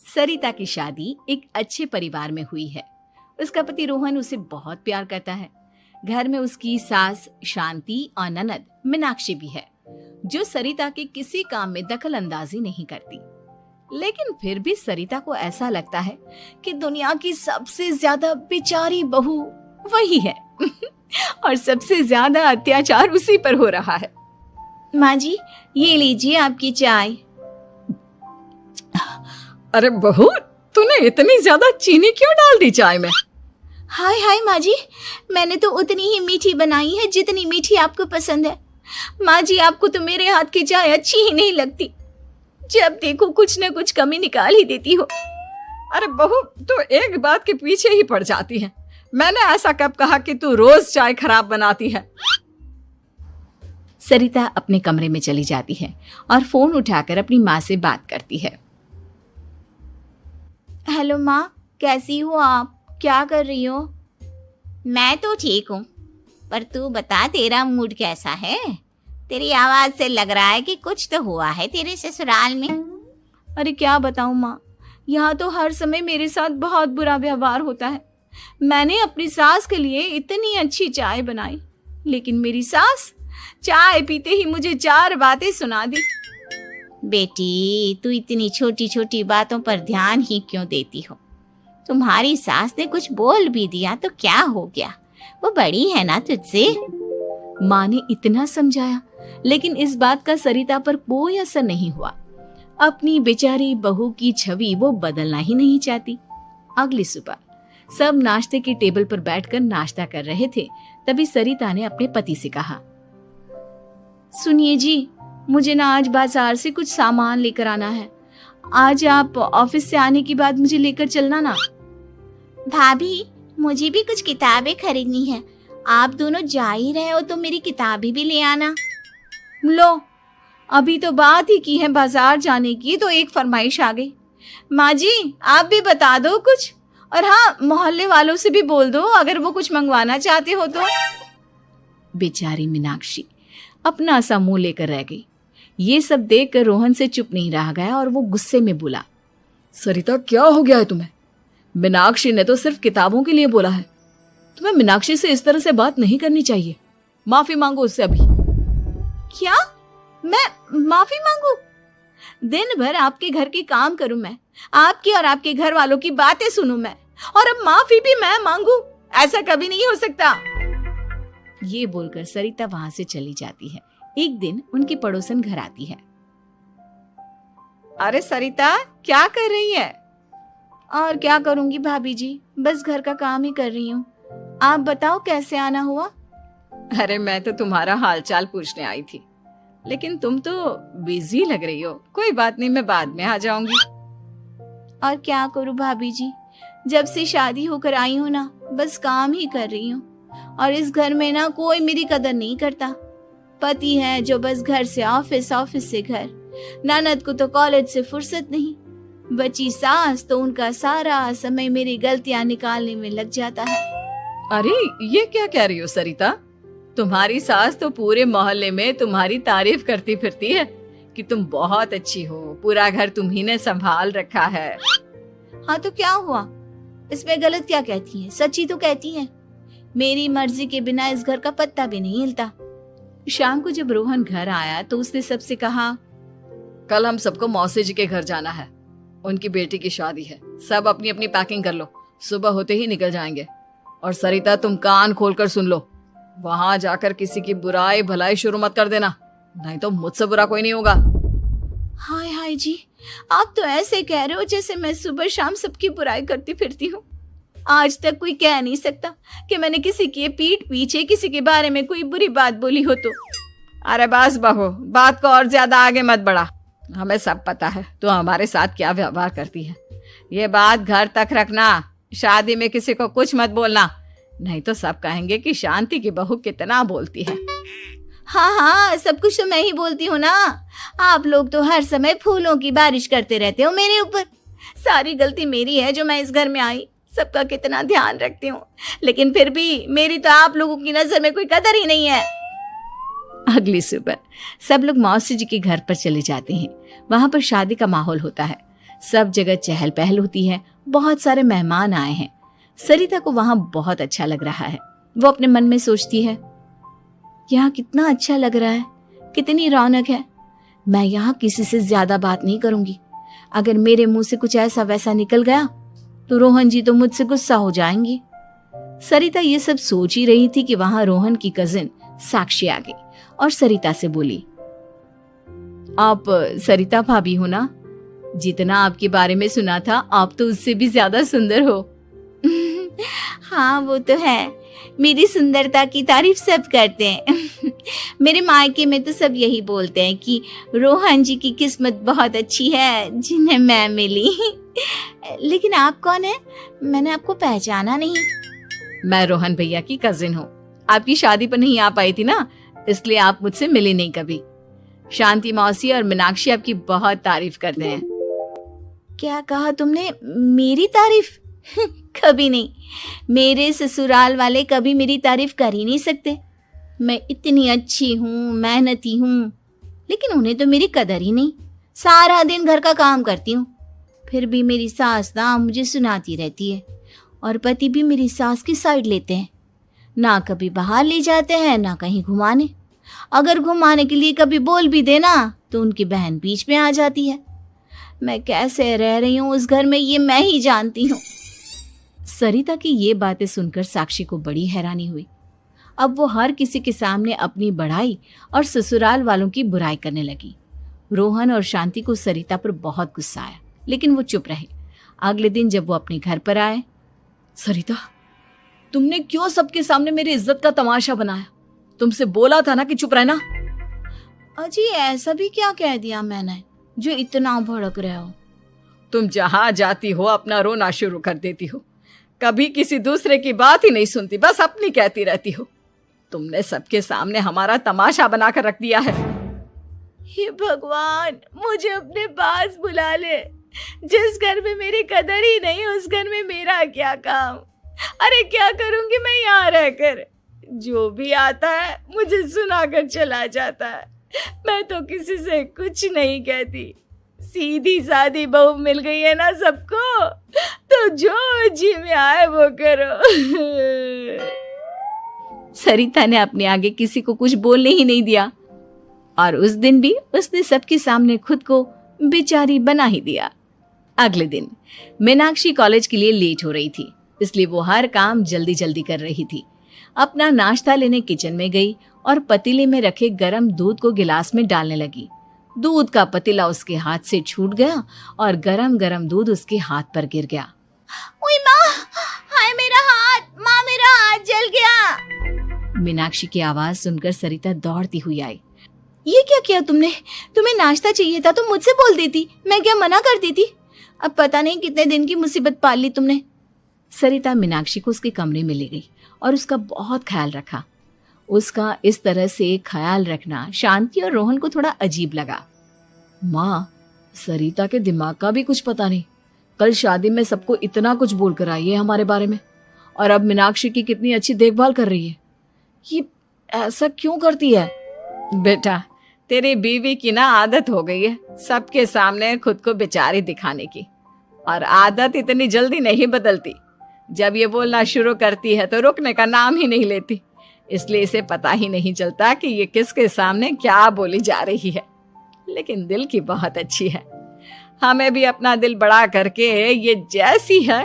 सरिता की शादी एक अच्छे परिवार में हुई है। उसका पति रोहन उसे बहुत प्यार करता है। घर में उसकी सास शांति और ननद मीनाक्षी भी है, जो सरिता के किसी काम में दखल अंदाजी नहीं करती। लेकिन फिर भी सरिता को ऐसा लगता है कि दुनिया की सबसे ज्यादा बेचारी बहू वही है और सबसे ज्यादा अत्याचार उसी पर हो रहा है। माँ जी, ये लीजिए आपकी चाय। अरे बहू, तूने इतनी ज्यादा चीनी क्यों डाल दी चाय में? हाय हाय माँ जी, मैंने तो उतनी ही मीठी बनाई है जितनी मीठी आपको पसंद है। माँ जी, आपको तो मेरे हाथ की चाय अच्छी ही नहीं लगती। जब देखो कुछ न कुछ कमी निकाल ही देती हो। अरे बहू, तू एक बात के पीछे ही पड़ जाती है। मैंने ऐसा कब कहा कि तू रोज चाय खराब बनाती है? सरिता अपने कमरे में चली जाती है और फोन उठाकर अपनी माँ से बात करती है। हेलो माँ, कैसी हो आप? क्या कर रही हो? मैं तो ठीक हूँ, पर तू बता, तेरा मूड कैसा है? तेरी आवाज से लग रहा है कि कुछ तो हुआ है तेरे ससुराल में। अरे क्या बताऊँ माँ, यहाँ तो हर समय मेरे साथ बहुत बुरा व्यवहार होता है। मैंने अपनी सास के लिए इतनी अच्छी चाय बनाई, लेकिन मेरी सास चाय पीते ही मुझे 4 बातें सुना दी। बेटी, तू इतनी छोटी छोटी बातों पर ध्यान ही क्यों देती हो? तुम्हारी सास ने कुछ बोल भी दिया तो क्या हो गया, वो बड़ी है ना तुझसे। माँ ने इतना समझाया, लेकिन इस बात का सरिता पर कोई असर नहीं हुआ। अपनी बेचारी बहू की छवि वो बदलना ही नहीं चाहती। अगली सुबह सब नाश्ते के टेबल पर बैठकर नाश्ता कर रहे थे, तभी सरिता ने अपने पति से कहा, सुनिए जी, मुझे ना आज बाजार से कुछ सामान लेकर आना है। आज आप ऑफिस से आने के बाद मुझे लेकर चलना ना। भाभी, मुझे भी कुछ किताबें खरीदनी है। आप दोनों जा ही रहे हो तो मेरी किताबें भी ले आना। लो, अभी तो बात ही की है बाजार जाने की, तो एक फरमाइश आ गई। माँ जी, आप भी बता दो कुछ, और हाँ, मोहल्ले वालों से भी बोल दो अगर वो कुछ मंगवाना चाहते हो तो। बेचारी मीनाक्षी अपना सा मुंह लेकर रह गई। ये सब देखकर रोहन से चुप नहीं रह गया और वो गुस्से में बोला, सरिता, क्या हो गया है तुम्हें? मीनाक्षी ने तो सिर्फ किताबों के लिए बोला है। तुम्हें मीनाक्षी से इस तरह से बात नहीं करनी चाहिए। माफी मांगो उससे अभी। क्या? मैं माफी मांगू? दिन भर आपके घर के काम करूं मैं, आपकी और आपके घर वालों की बातें सुनूं मैं, और अब माफी भी मैं मांगू? ऐसा कभी नहीं हो सकता। ये बोलकर सरिता वहां से चली जाती है। एक दिन उनकी पड़ोसन घर आती है। अरे सरिता, क्या कर रही है? और क्या करूंगी भाभी जी, बस घर का काम ही कर रही हूँ। आप बताओ कैसे आना हुआ? अरे मैं तो तुम्हारा हालचाल पूछने आई थी, लेकिन तुम तो बिजी लग रही हो। कोई बात नहीं, मैं बाद में आ जाऊंगी। और क्या करूं भाभी जी, जब से शादी होकर आई हूँ ना, बस काम ही कर रही हूँ। और इस घर में ना कोई मेरी कदर नहीं करता। पति है जो बस घर से ऑफिस, ऑफिस से घर। ननद को तो कॉलेज से फुर्सत नहीं। बची सास तो उनका सारा समय मेरी गलतियां निकालने में लग जाता है। अरे ये क्या कह रही हो सरिता? तुम्हारी सास तो पूरे मोहल्ले में तुम्हारी तारीफ करती फिरती है कि तुम बहुत अच्छी हो, पूरा घर तुम्ही ने संभाल रखा है। हाँ तो क्या हुआ, इसमें गलत क्या कहती है? सच्ची तो कहती है। मेरी मर्जी के बिना इस घर का पत्ता भी नहीं हिलता। शाम को जब रोहन घर आया तो उसने सबसे कहा, कल हम सबको मौसी जी के घर जाना है, उनकी बेटी की शादी है। सब अपनी अपनी पैकिंग कर लो, सुबह होते ही निकल जाएंगे। और सरिता, तुम कान खोलकर सुन लो, वहां जाकर किसी की बुराई भलाई शुरू मत कर देना, नहीं तो मुझसे बुरा कोई नहीं होगा। हाय हाय जी, आप तो ऐसे कह रहे हो जैसे मैं सुबह शाम सबकी बुराई करती फिरती हूँ। आज तक कोई कह नहीं सकता कि मैंने किसी के पीठ पीछे किसी के बारे में कोई बुरी बात बोली हो तो। अरे बस बहू, बात को और ज्यादा आगे मत बढ़ा। हमें सब पता है तू हमारे साथ क्या व्यवहार करती है। ये बात घर तक रखना, शादी में किसी को कुछ मत बोलना, नहीं तो सब कहेंगे कि शांति की बहू कितना बोलती है। हाँ हाँ, सब कुछ तो मैं ही बोलती हूँ ना। आप लोग तो हर समय फूलों की बारिश करते रहते हो मेरे ऊपर। सारी गलती मेरी है जो मैं इस घर में आई। सबका कितना ध्यान रखती हूँ, लेकिन फिर भी मेरी तो आप लोगों की नजर में कोई कदर ही नहीं है। अगली सुबह सब लोग मौसी जी के घर पर चले जाते हैं। वहां पर शादी का माहौल होता है। सब जगह चहल पहल होती है, बहुत सारे मेहमान आए हैं। सरिता को वहां बहुत अच्छा लग रहा है। वो अपने मन में सोचती है, यहाँ कितना अच्छा लग रहा है, कितनी रौनक है। मैं यहाँ किसी से ज्यादा बात नहीं करूंगी। अगर मेरे मुंह से कुछ ऐसा वैसा निकल गया तो रोहन जी तो मुझसे गुस्सा हो जाएंगी। सरिता ये सब सोच ही रही थी कि वहां रोहन की कजिन साक्षी आ गई और सरिता से बोली, आप सरिता भाभी हो ना? जितना आपके बारे में सुना था, आप तो उससे भी ज्यादा सुंदर हो। हाँ वो तो है, मेरी सुंदरता की तारीफ सब करते हैं। मेरे मायके में तो सब यही बोलते हैं कि रोहन जी की किस्मत बहुत अच्छी है जिन्हें मैं मिली। लेकिन आप कौन है? मैंने आपको पहचाना नहीं। मैं रोहन भैया की कजिन हूँ। आपकी शादी पर नहीं आ पाई थी ना, इसलिए आप मुझसे मिली नहीं कभी। शांति मौसी और मीनाक्षी आपकी बहुत तारीफ करते हैं। क्या कहा तुमने? मेरी तारीफ? कभी नहीं। मेरे ससुराल वाले कभी मेरी तारीफ कर ही नहीं सकते। मैं इतनी अच्छी हूँ, मेहनती हूँ, लेकिन उन्हें तो मेरी कदर ही नहीं। सारा दिन घर का काम करती हूँ, फिर भी मेरी सास ना मुझे सुनाती रहती है, और पति भी मेरी सास की साइड लेते हैं। ना कभी बाहर ले जाते हैं, ना कहीं घुमाने। अगर घुमाने के लिए कभी बोल भी देना तो उनकी बहन बीच में आ जाती है। मैं कैसे रह रही हूँ उस घर में, ये मैं ही जानती हूँ। सरिता की ये बातें सुनकर साक्षी को बड़ी हैरानी हुई। अब वो हर किसी के सामने अपनी बढ़ाई और ससुराल वालों की बुराई करने लगी। रोहन और शांति को सरिता पर बहुत गुस्सा आया, लेकिन वो चुप रहे। अगले दिन जब वो अपने घर पर आए, सरिता, तुमने क्यों सबके सामने मेरी इज्जत का तमाशा बनाया? तुमसे बोला था ना कि चुप रहना। अजी ऐसा भी क्या कह दिया मैंने जो इतना भड़क रहे हो? तुम जहां जाती हो अपना रोना शुरू कर देती हो, कभी किसी दूसरे की बात ही नहीं सुनती, बस अपनी कहती रहती हो। तुमने सबके सामने हमारा तमाशा बनाकर रख दिया है। हे भगवान, मुझे अपने पास बुला ले। जिस घर में मेरी कदर ही नहीं, उस घर में मेरा क्या काम? अरे क्या करूंगी मैं यहाँ रहकर? जो भी आता है मुझे सुनाकर चला जाता है। मैं तो किसी से कुछ नहीं कहती। सीधी सादी बहू मिल गई है ना सबको, तो जो जी में आए वो करो। सरिता ने अपने आगे किसी को कुछ बोलने ही नहीं दिया, और उस दिन भी उसने सबके सामने खुद को बेचारी बना ही दिया। अगले दिन मीनाक्षी कॉलेज के लिए लेट हो रही थी, इसलिए वो हर काम जल्दी जल्दी कर रही थी। अपना नाश्ता लेने किचन में गई और पतीले में रखे गरम दूध को गिलास में डालने लगी। दूध का पतीला उसके हाथ से छूट गया और गरम गरम दूध उसके हाथ पर गिर गया। ओए माँ, हाय मेरा हाथ, माँ मेरा हाथ जल गया। मीनाक्षी की आवाज सुनकर सरिता दौड़ती हुई आई। ये क्या किया तुमने? तुम्हें नाश्ता चाहिए था तो मुझसे बोल देती, मैं क्या मना कर देती? अब पता नहीं कितने दिन की मुसीबत पाल ली तुमने। सरिता मीनाक्षी को उसके कमरे में ले गई और उसका बहुत ख्याल रखा। उसका इस तरह से ख्याल रखना शांति और रोहन को थोड़ा अजीब लगा। माँ, सरिता के दिमाग का भी कुछ पता नहीं। कल शादी में सबको इतना कुछ बोल कर आई है हमारे बारे में, और अब मीनाक्षी की कितनी अच्छी देखभाल कर रही है। ये ऐसा क्यों करती है? बेटा, तेरी बीवी की ना आदत हो गई है सबके सामने खुद को बेचारी दिखाने की, और आदत इतनी जल्दी नहीं बदलती। जब ये बोलना शुरू करती है तो रुकने का नाम ही नहीं लेती, इसलिए इसे पता ही नहीं चलता कि ये किसके सामने क्या बोली जा रही है। लेकिन दिल की बहुत अच्छी है। हमें भी अपना दिल बड़ा करके ये जैसी है